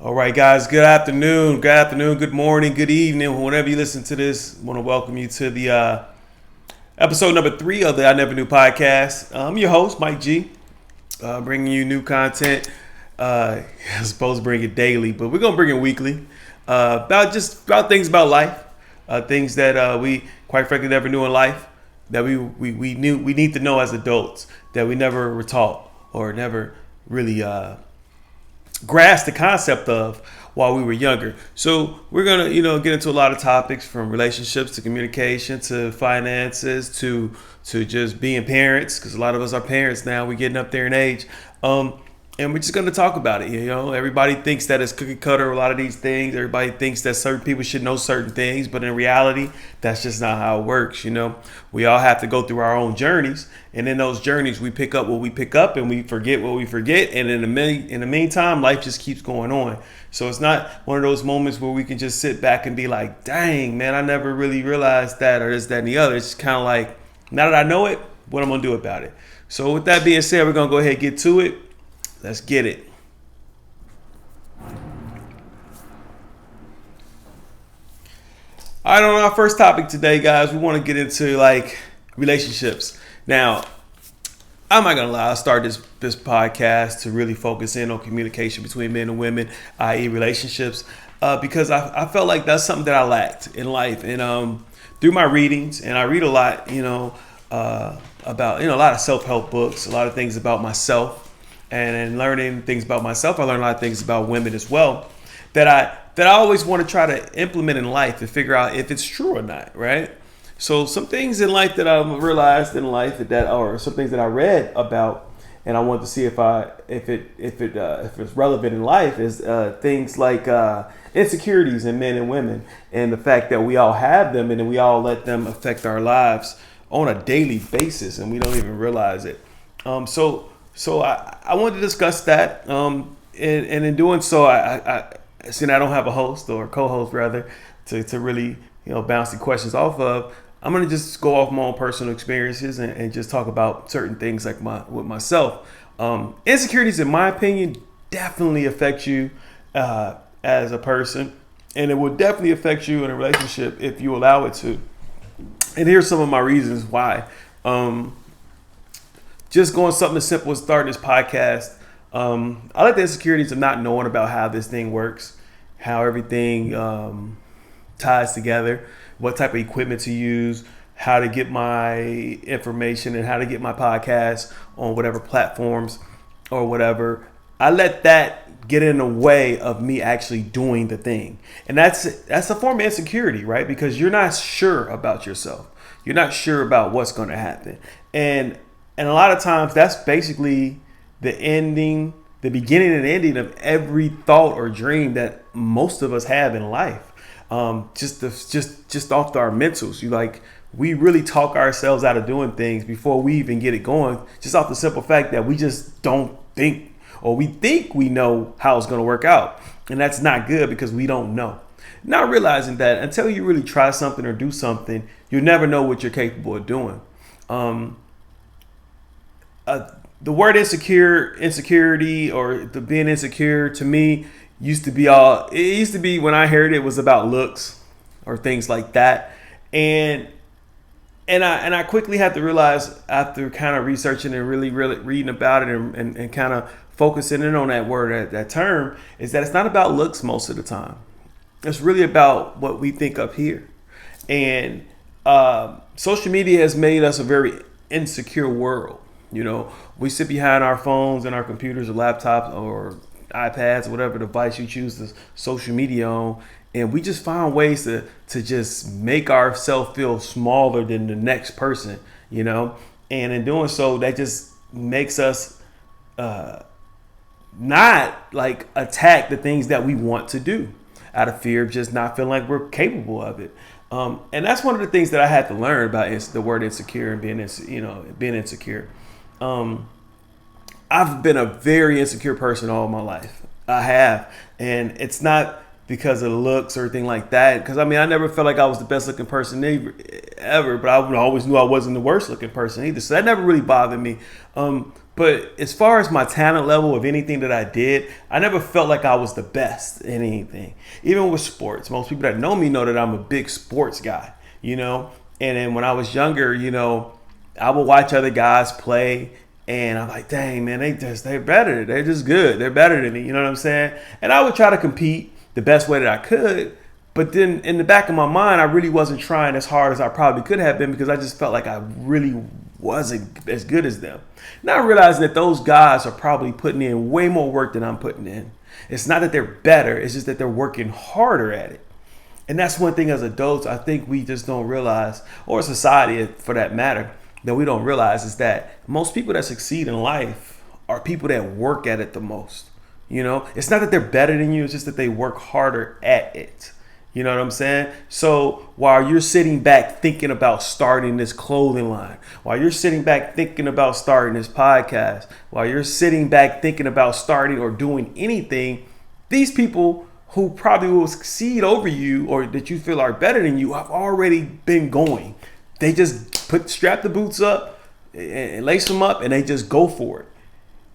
All right, guys. Good afternoon. Good afternoon. Good morning. Good evening. Whenever you listen to this, I want to welcome you to the episode number 3 of the I Never Knew podcast. I'm your host, Mike G, bringing you new content. I'm supposed to bring it daily, but we're gonna bring it weekly. About things about life, things that we quite frankly never knew in life that we knew we need to know as adults that we never were taught or never really grasp the concept of while we were younger. So we're gonna, get into a lot of topics from relationships to communication to finances to just being parents, because a lot of us are parents now. We're getting up there in age. And we're just going to talk about it. Everybody thinks that it's cookie cutter, a lot of these things. Everybody thinks that certain people should know certain things, but in reality, that's just not how it works. We all have to go through our own journeys, and in those journeys, we pick up what we pick up, and we forget what we forget. And in the meantime, life just keeps going on. So it's not one of those moments where we can just sit back and be like, "Dang, man, I never really realized that," or this, that, and the other. It's kind of like, now that I know it, what I'm gonna do about it. So with that being said, we're gonna go ahead and get to it. Let's get it. All right, on our first topic today, guys, we want to get into relationships. Now, I'm not gonna lie, I started this podcast to really focus in on communication between men and women, i.e., relationships, because I felt like that's something that I lacked in life, and through my readings, and I read a lot, about a lot of self-help books, a lot of things about myself. And in learning things about myself, I learned a lot of things about women as well that I always want to try to implement in life to figure out if it's true or not, right? So some things in life that I've realized in life or some things that I read about, and I wanted to see if it's relevant in life is things like insecurities in men and women, and the fact that we all have them and then we all let them affect our lives on a daily basis, and we don't even realize it. So I wanted to discuss that, and in doing so, I seeing I don't have a host or co-host rather to really bounce the questions off of. I'm gonna just go off my own personal experiences and just talk about certain things with myself. Insecurities, in my opinion, definitely affect you as a person, and it will definitely affect you in a relationship if you allow it to. And here's some of my reasons why. Just going something as simple as starting this podcast. I like the insecurities of not knowing about how this thing works, how everything ties together, what type of equipment to use, how to get my information and how to get my podcast on whatever platforms or whatever. I let that get in the way of me actually doing the thing. And that's a form of insecurity, right? Because you're not sure about yourself. You're not sure about what's going to happen. And a lot of times that's basically the beginning and ending of every thought or dream that most of us have in life. Just off our mentals, we really talk ourselves out of doing things before we even get it going, just off the simple fact that we just don't think, or we think we know how it's going to work out. And that's not good because we don't know. Not realizing that until you really try something or do something, you'll never know what you're capable of doing. The word insecurity, or the being insecure, to me used to be when I heard it was about looks or things like that, and I quickly had to realize after kind of researching and really reading about it and kind of focusing in on that word, that term, is that it's not about looks most of the time. It's really about what we think up here, and social media has made us a very insecure world. We sit behind our phones and our computers or laptops or iPads, whatever device you choose to social media on, and we just find ways to just make ourselves feel smaller than the next person, and in doing so, that just makes us not attack the things that we want to do out of fear of just not feeling like we're capable of it. And that's one of the things that I had to learn about is the word insecure and being insecure. I've been a very insecure person all my life. I have, and it's not because of the looks or anything like that. Because I mean, I never felt like I was the best looking person ever, but I always knew I wasn't the worst looking person either. So that never really bothered me. But as far as my talent level of anything that I did, I never felt like I was the best in anything. Even with sports, most people that know me know that I'm a big sports guy, you know. And then when I was younger, you know, I would watch other guys play, and I'm like, dang, man, they're better. They're just good. They're better than me. You know what I'm saying? And I would try to compete the best way that I could. But then in the back of my mind, I really wasn't trying as hard as I probably could have been, because I just felt like I really wasn't as good as them. Now realizing that those guys are probably putting in way more work than I'm putting in. It's not that they're better. It's just that they're working harder at it. And that's one thing as adults, I think we just don't realize, or society for that matter, that we don't realize, is that most people that succeed in life are people that work at it the most. You know, it's not that they're better than you. It's just that they work harder at it. You know what I'm saying? So while you're sitting back thinking about starting this clothing line, while you're sitting back thinking about starting this podcast, while you're sitting back thinking about starting or doing anything, these people who probably will succeed over you or that you feel are better than you have already been going. They just strap the boots up and lace them up, and they just go for it.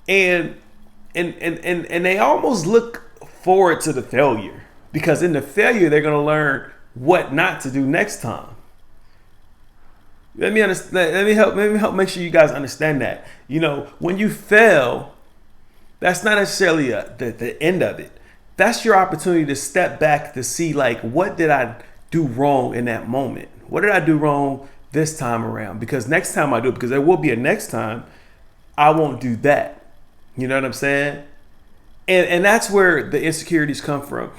And they almost look forward to the failure, because in the failure, they're going to learn what not to do next time. Let me help make sure you guys understand that. You know, when you fail, that's not necessarily the end of it. That's your opportunity to step back to see, like, what did I do wrong in that moment? What did I do wrong this time around? Because next time I do it, because there will be a next time, I won't do that. You know what I'm saying? And that's where the insecurities come from.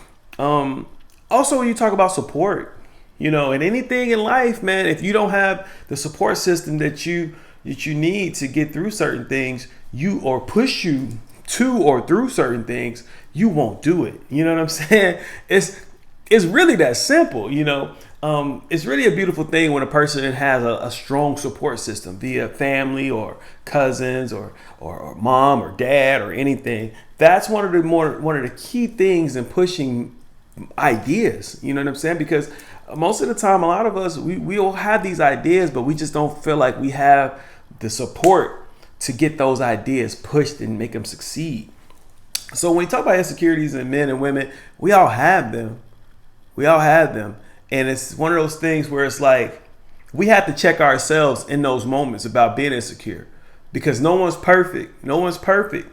Also, when you talk about support, you know, and anything in life, man, if you don't have the support system that you need to get through certain things, or push you to or through certain things, you won't do it. You know what I'm saying? It's really that simple, you know. It's really a beautiful thing when a person has a strong support system via family or cousins or mom or dad or anything. That's one of the key things in pushing ideas. You know what I'm saying? Because most of the time, a lot of us, we all have these ideas, but we just don't feel like we have the support to get those ideas pushed and make them succeed. So when we talk about insecurities in men and women, we all have them. We all have them. And it's one of those things where it's like, we have to check ourselves in those moments about being insecure, because no one's perfect. No one's perfect.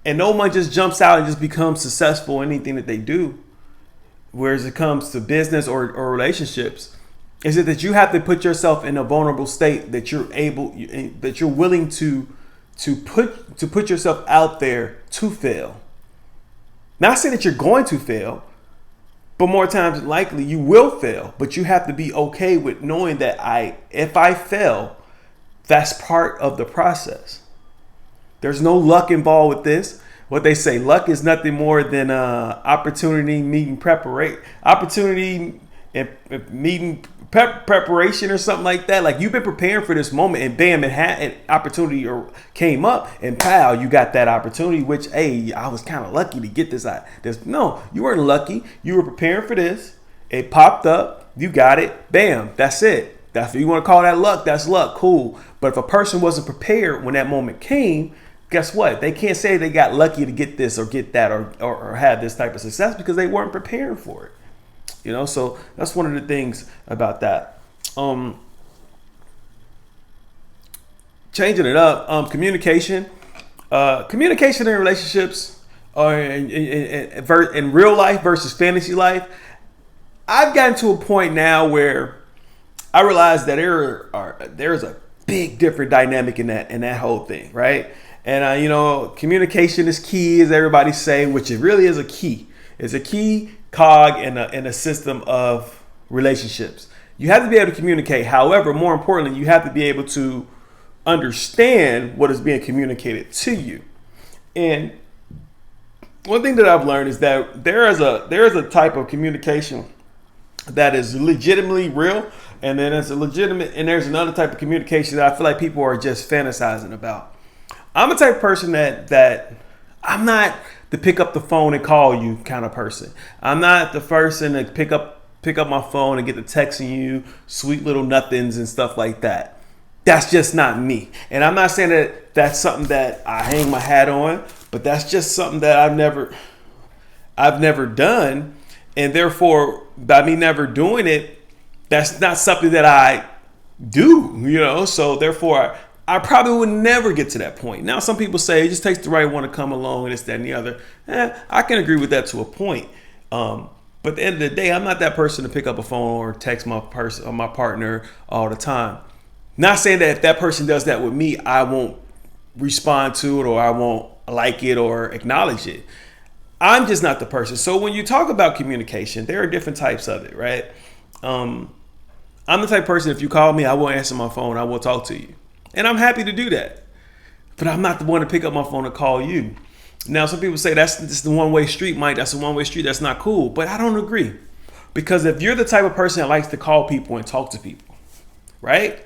And no one just jumps out and just becomes successful in anything that they do. Whereas it comes to business or relationships, is it that you have to put yourself in a vulnerable state that you're willing to put yourself out there to fail. Not saying that you're going to fail, but more times than likely you will fail. But you have to be okay with knowing that if I fail, that's part of the process. There's no luck involved with this. What they say, luck is nothing more than opportunity meeting preparation. Opportunity and meeting preparation or something like that. Like, you've been preparing for this moment, and bam, it had an opportunity or came up, and pow, you got that opportunity. Which, hey, I was kind of lucky to get this. No, you weren't lucky. You were preparing for this. It popped up. You got it. Bam. That's it. That's what you want to call that luck. That's luck. Cool. But if a person wasn't prepared when that moment came, guess what? They can't say they got lucky to get this or get that or have this type of success, because they weren't preparing for it. You know, so that's one of the things about that. Changing it up, communication in relationships, in real life versus fantasy life. I've gotten to a point now where I realize that there's a big different dynamic in that whole thing, right? And you know, communication is key, as everybody say, which it really is a key. It's a key cog in a system of relationships. You have to be able to communicate. However, more importantly, you have to be able to understand what is being communicated to you. And one thing that I've learned is that there is a type of communication that is legitimately real, and then there's another type of communication that I feel like people are just fantasizing about. I'm a type of person that I'm not the pick up the phone and call you kind of person. I'm not the person to pick up my phone and get to texting you sweet little nothings and stuff like that. That's just not me. And I'm not saying that that's something that I hang my hat on, but that's just something that I've never done. And therefore, by me never doing it, that's not something that I do, So therefore, I probably would never get to that point. Now, some people say it just takes the right one to come along and this, that, and the other. I can agree with that to a point. But at the end of the day, I'm not that person to pick up a phone or text my person or my partner all the time. Not saying that if that person does that with me, I won't respond to it or I won't like it or acknowledge it. I'm just not the person. So when you talk about communication, there are different types of it, right? I'm the type of person, if you call me, I will answer my phone. I will talk to you. And I'm happy to do that. But I'm not the one to pick up my phone and call you. Now, some people say that's the one-way street, Mike. That's a one-way street. That's not cool. But I don't agree. Because if you're the type of person that likes to call people and talk to people, right?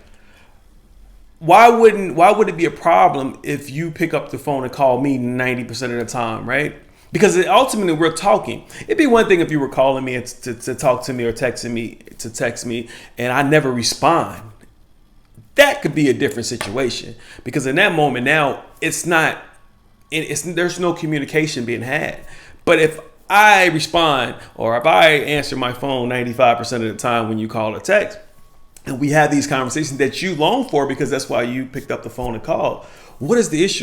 Why would it be a problem if you pick up the phone and call me 90% of the time, right? Because ultimately we're talking. It'd be one thing if you were calling me to talk to me or texting me to text me and I never respond. That could be a different situation because in that moment now there's no communication being had. But if I respond or if I answer my phone 95% of the time when you call or text, and we have these conversations that you long for because that's why you picked up the phone and called, what is the issue?